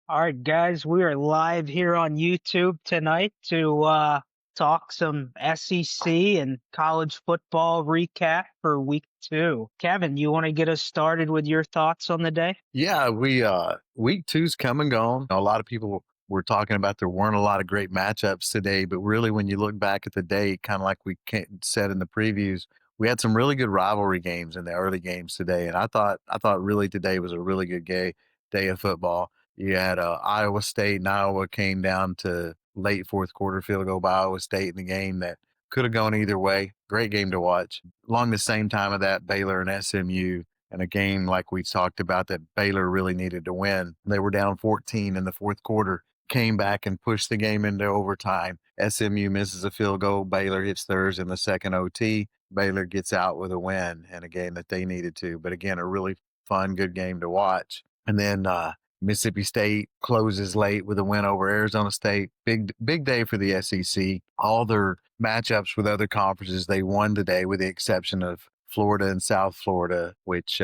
All right, guys, we are live here on YouTube tonight to talk some SEC and college football recap for week two. Kevin, you want to get us started with your thoughts on the day? Yeah, we week two's come and gone. A lot of people were talking about there weren't a lot of great matchups today, but really when you look back at the day, kind of like said in the previews, we had some really good rivalry games in the early games today, and I thought really today was a really good day of football. You had Iowa State and Iowa came down to late fourth quarter field goal by Iowa State in the game that could have gone either way. Great game to watch. Along the same time of that, Baylor and SMU in a game like we talked about that Baylor really needed to win. They were down 14 in the fourth quarter, came back and pushed the game into overtime. SMU misses a field goal. Baylor hits theirs in the second OT. Baylor gets out with a win in a game that they needed to. But again, a really fun, good game to watch. And then Mississippi State closes late with a win over Arizona State. Big day for the SEC. All their matchups with other conferences they won today, with the exception of Florida and South Florida, which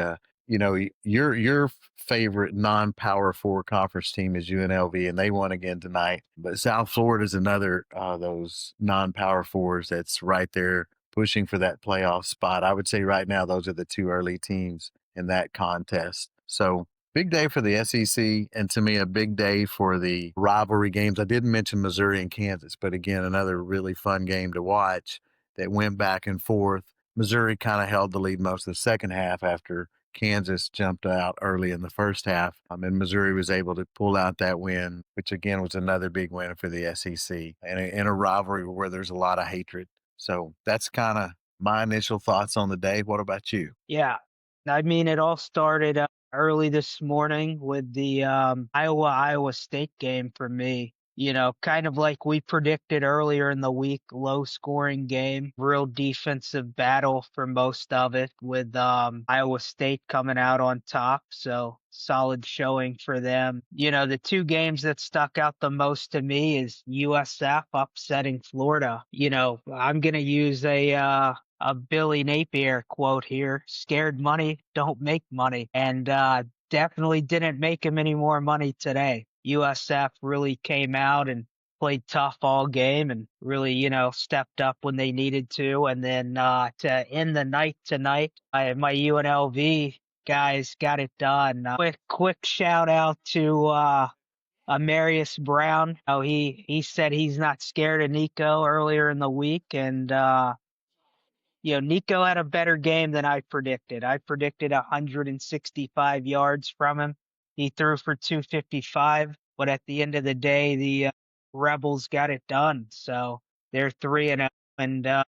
your favorite non-power four conference team is UNLV, and they won again tonight. But South Florida is another those non-power fours that's right there pushing for that playoff spot. I would say right now those are the two early teams in that contest. So big day for the SEC, and to me, a big day for the rivalry games. I didn't mention Missouri and Kansas, but again, another really fun game to watch that went back and forth. Missouri kind of held the lead most of the second half after Kansas jumped out early in the first half. And Missouri was able to pull out that win, which again was another big win for the SEC in a rivalry where there's a lot of hatred. So that's kind of my initial thoughts on the day. What about you? Yeah, I mean, it all started early this morning with the Iowa State game for me. Kind of like we predicted earlier in the week, low scoring game, real defensive battle for most of it, with Iowa State coming out on top. So solid showing for them. The two games that stuck out the most to me is USF upsetting Florida. I'm going to use a Billy Napier quote here: scared money don't make money. And definitely didn't make him any more money today. USF really came out and played tough all game and really, stepped up when they needed to. And then to end the night tonight, my UNLV guys got it done. Quick shout out to Marius Brown. Oh, he said he's not scared of Nico earlier in the week, and Nico had a better game than I predicted. I predicted 165 yards from him. He threw for 255, but at the end of the day, the Rebels got it done. So they're 3-0, and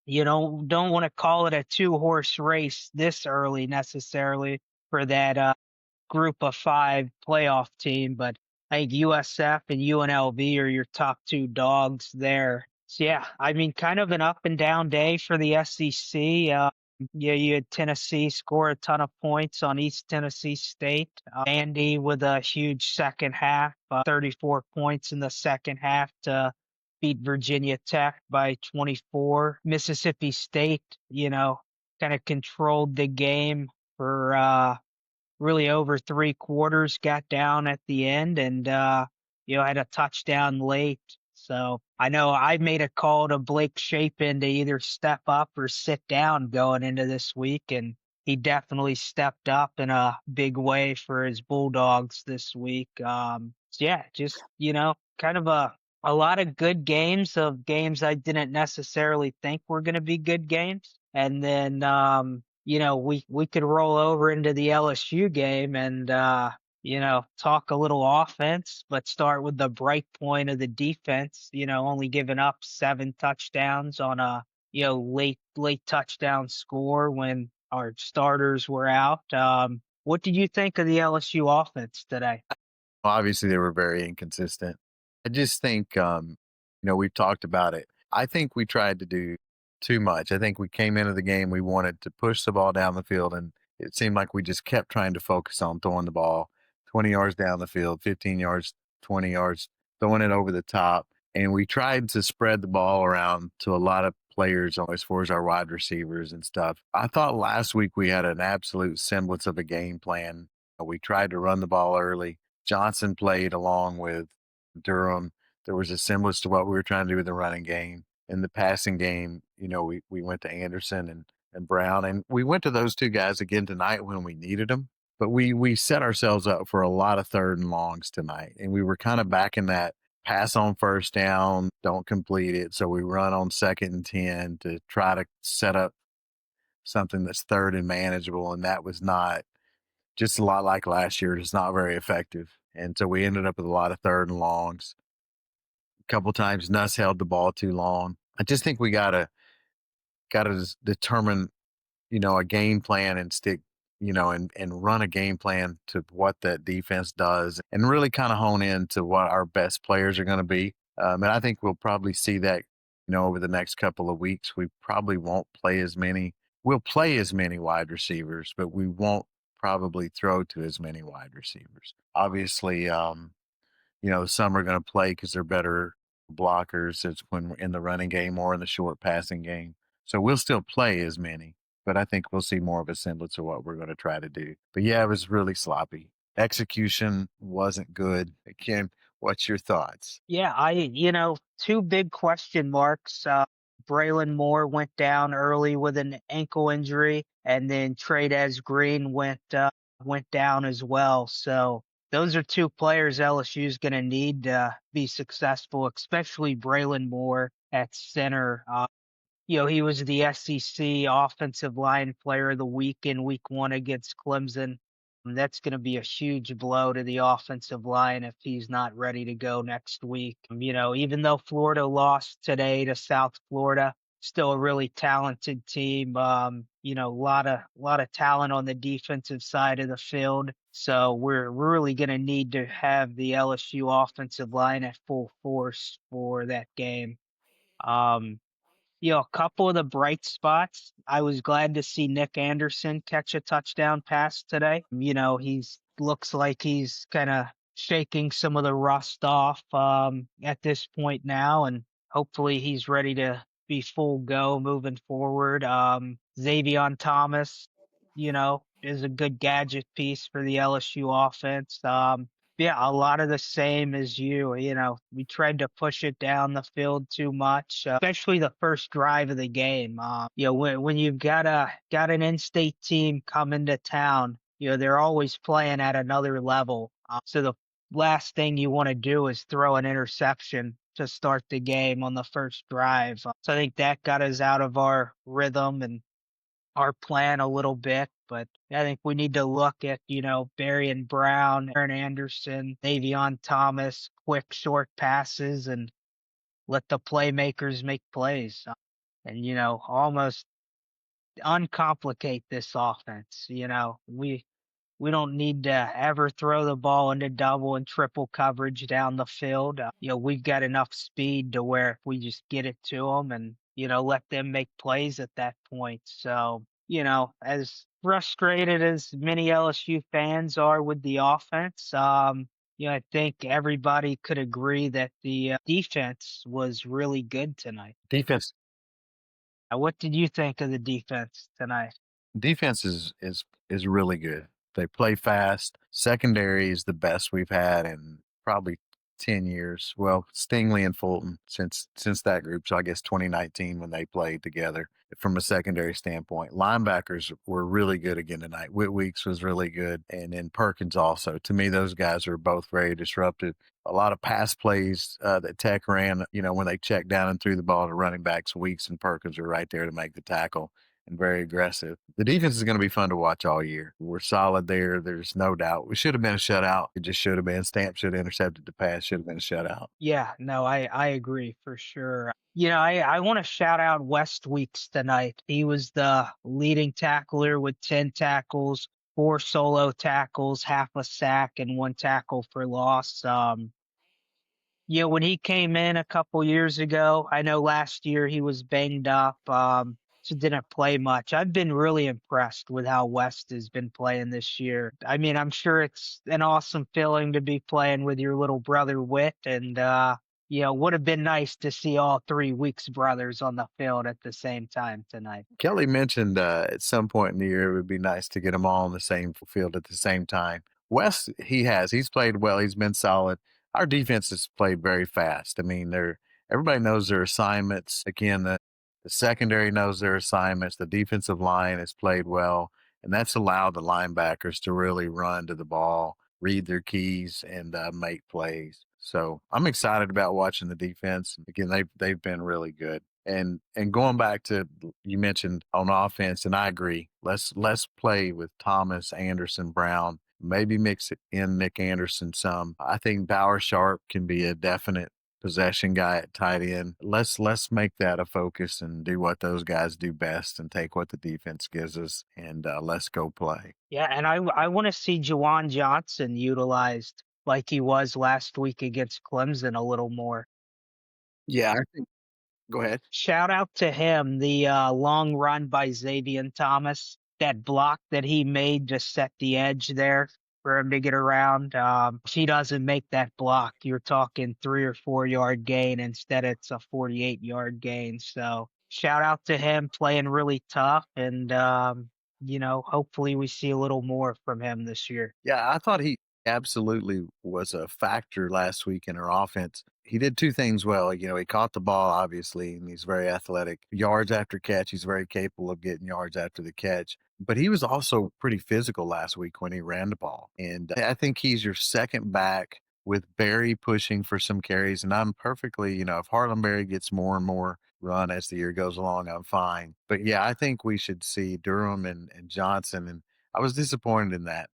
you don't want to call it a two-horse race this early necessarily for that group of five playoff team, but I think USF and UNLV are your top two dogs there. So yeah, I mean, kind of an up and down day for the SEC. Yeah, you had Tennessee score a ton of points on East Tennessee State. Andy with a huge second half, 34 points in the second half to beat Virginia Tech by 24. Mississippi State, kind of controlled the game for really over three quarters, got down at the end, and had a touchdown late. So I know I made a call to Blake Shapen to either step up or sit down going into this week, and he definitely stepped up in a big way for his Bulldogs this week. So yeah, just kind of a lot of good games, of games I didn't necessarily think were going to be good games, and then we could roll over into the LSU game and talk a little offense, but start with the bright point of the defense. Only giving up 7 touchdowns on a late touchdown score when our starters were out. What did you think of the LSU offense today? Obviously, they were very inconsistent. I just think, we've talked about it. I think we tried to do too much. I think we came into the game, we wanted to push the ball down the field, and it seemed like we just kept trying to focus on throwing the ball 20 yards down the field, 15 yards, 20 yards, throwing it over the top. And we tried to spread the ball around to a lot of players as far as our wide receivers and stuff. I thought last week we had an absolute semblance of a game plan. We tried to run the ball early. Johnson played along with Durham. There was a semblance to what we were trying to do with the running game. In the passing game, we went to Anderson and Brown, and we went to those two guys again tonight when we needed them. But we set ourselves up for a lot of third and longs tonight, and we were kind of back in that pass on first down, don't complete it. So we run on 2nd and 10 to try to set up something that's third and manageable. And that was not just a lot like last year. It's not very effective. And so we ended up with a lot of third and longs. A couple times Nuss held the ball too long. I just think we gotta determine, a game plan and stick, and run a game plan to what that defense does and really kind of hone in to what our best players are going to be. And I think we'll probably see that, over the next couple of weeks. We probably won't play as many. We'll play as many wide receivers, but we won't probably throw to as many wide receivers. Obviously, some are going to play because they're better blockers. It's when we're in the running game or in the short passing game. So we'll still play as many, but I think we'll see more of a semblance of what we're going to try to do. But yeah, it was really sloppy. Execution wasn't good. Again, what's your thoughts? Yeah, two big question marks. Braylon Moore went down early with an ankle injury, and then Trades Green went down as well. So those are two players LSU is going to need to be successful, especially Braylon Moore at center. He was the SEC Offensive Line Player of the Week in Week 1 against Clemson. That's going to be a huge blow to the offensive line if he's not ready to go next week. Even though Florida lost today to South Florida, still a really talented team. A lot of talent on the defensive side of the field. So we're really going to need to have the LSU offensive line at full force for that game. Um, a couple of the bright spots. I was glad to see Nick Anderson catch a touchdown pass today. He's looks like he's kind of shaking some of the rust off at this point now, and hopefully he's ready to be full go moving forward. Xavion Thomas, is a good gadget piece for the LSU offense. Yeah, a lot of the same as you. We tried to push it down the field too much, especially the first drive of the game. When you've got an in-state team coming to town, they're always playing at another level. So the last thing you want to do is throw an interception to start the game on the first drive. So I think that got us out of our rhythm and our plan a little bit, but I think we need to look at, Barry and Brown, Aaron Anderson, Davion Thomas, quick short passes and let the playmakers make plays. And, almost uncomplicate this offense. We don't need to ever throw the ball into double and triple coverage down the field. We've got enough speed to where if we just get it to them and, let them make plays at that point. So, as frustrated as many LSU fans are with the offense, I think everybody could agree that the defense was really good tonight. Defense What did you think of the defense tonight? Defense is really good. They play fast. Secondary is the best we've had in probably 10 years. Well, Stingley and Fulton since that group. So I guess 2019 when they played together from a secondary standpoint. Linebackers were really good again tonight. Whit Weeks was really good. And then Perkins also. To me, those guys are both very disruptive. A lot of pass plays that Tech ran, when they checked down and threw the ball to running backs, Weeks and Perkins are right there to make the tackle and very aggressive. The defense is going to be fun to watch all year. We're solid there. There's no doubt. We should have been a shutout. It just should have been. Stamp should have intercepted the pass. Should have been a shutout. Yeah, no, I agree for sure. I want to shout out West Weeks tonight. He was the leading tackler with 10 tackles, 4 solo tackles, half a sack, and 1 tackle for loss. When he came in a couple years ago, I know last year he was banged up, so didn't play much. I've been really impressed with how West has been playing this year. I mean, I'm sure it's an awesome feeling to be playing with your little brother Wit, and would have been nice to see all 3 Weeks brothers on the field at the same time tonight. Kelly mentioned at some point in the year it would be nice to get them all on the same field at the same time. West, he has. He's played well. He's been solid. Our defense has played very fast. I mean, they're everybody knows their assignments. Again, the secondary knows their assignments. The defensive line has played well, and that's allowed the linebackers to really run to the ball, read their keys, and make plays. So I'm excited about watching the defense. Again, they've been really good. And going back to you mentioned on offense, and I agree. Let's play with Thomas, Anderson, Brown. Maybe mix it in Nick Anderson some. I think Bauer Sharp can be a definite possession guy at tight end. Let's make that a focus and do what those guys do best and take what the defense gives us and let's go play. Yeah, and I want to see Jawan Johnson utilized like he was last week against Clemson a little more. Yeah, I think. Go ahead. Shout out to him, the long run by Xavier Thomas, that block that he made to set the edge there for him to get around. If he doesn't make that block, you're talking 3 or 4 yard gain. Instead, it's a 48-yard gain. So shout out to him playing really tough. And, hopefully we see a little more from him this year. Yeah, I thought he absolutely was a factor last week in our offense. He did two things well. He caught the ball, obviously, and he's very athletic. Yards after catch, he's very capable of getting yards after the catch. But he was also pretty physical last week when he ran the ball. And I think he's your second back with Barry pushing for some carries. And I'm perfectly, if Harlem Barry gets more and more run as the year goes along, I'm fine. But yeah, I think we should see Durham and Johnson. And I was disappointed in that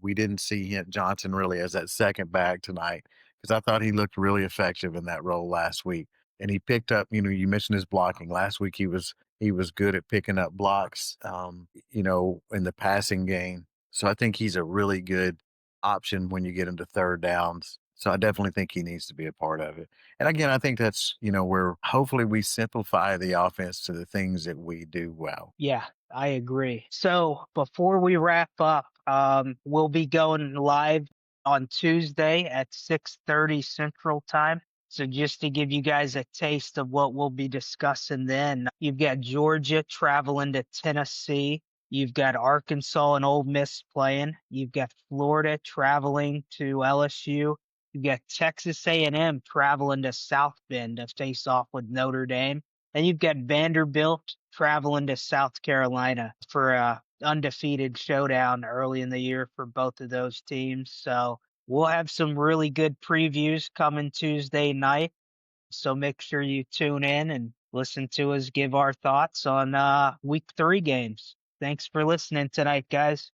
we didn't see Johnson really as that second back tonight because I thought he looked really effective in that role last week. And he picked up, you mentioned his blocking. Last week he was good at picking up blocks, in the passing game. So I think he's a really good option when you get into third downs. So I definitely think he needs to be a part of it. And again, I think that's, where hopefully we simplify the offense to the things that we do well. Yeah, I agree. So before we wrap up, we'll be going live on Tuesday at 6:30 Central Time. So just to give you guys a taste of what we'll be discussing then, you've got Georgia traveling to Tennessee. You've got Arkansas and Ole Miss playing. You've got Florida traveling to LSU. You've got Texas A&M traveling to South Bend to face off with Notre Dame. And you've got Vanderbilt traveling to South Carolina for a undefeated showdown early in the year for both of those teams. So we'll have some really good previews coming Tuesday night. So make sure you tune in and listen to us give our thoughts on week 3 games. Thanks for listening tonight, guys.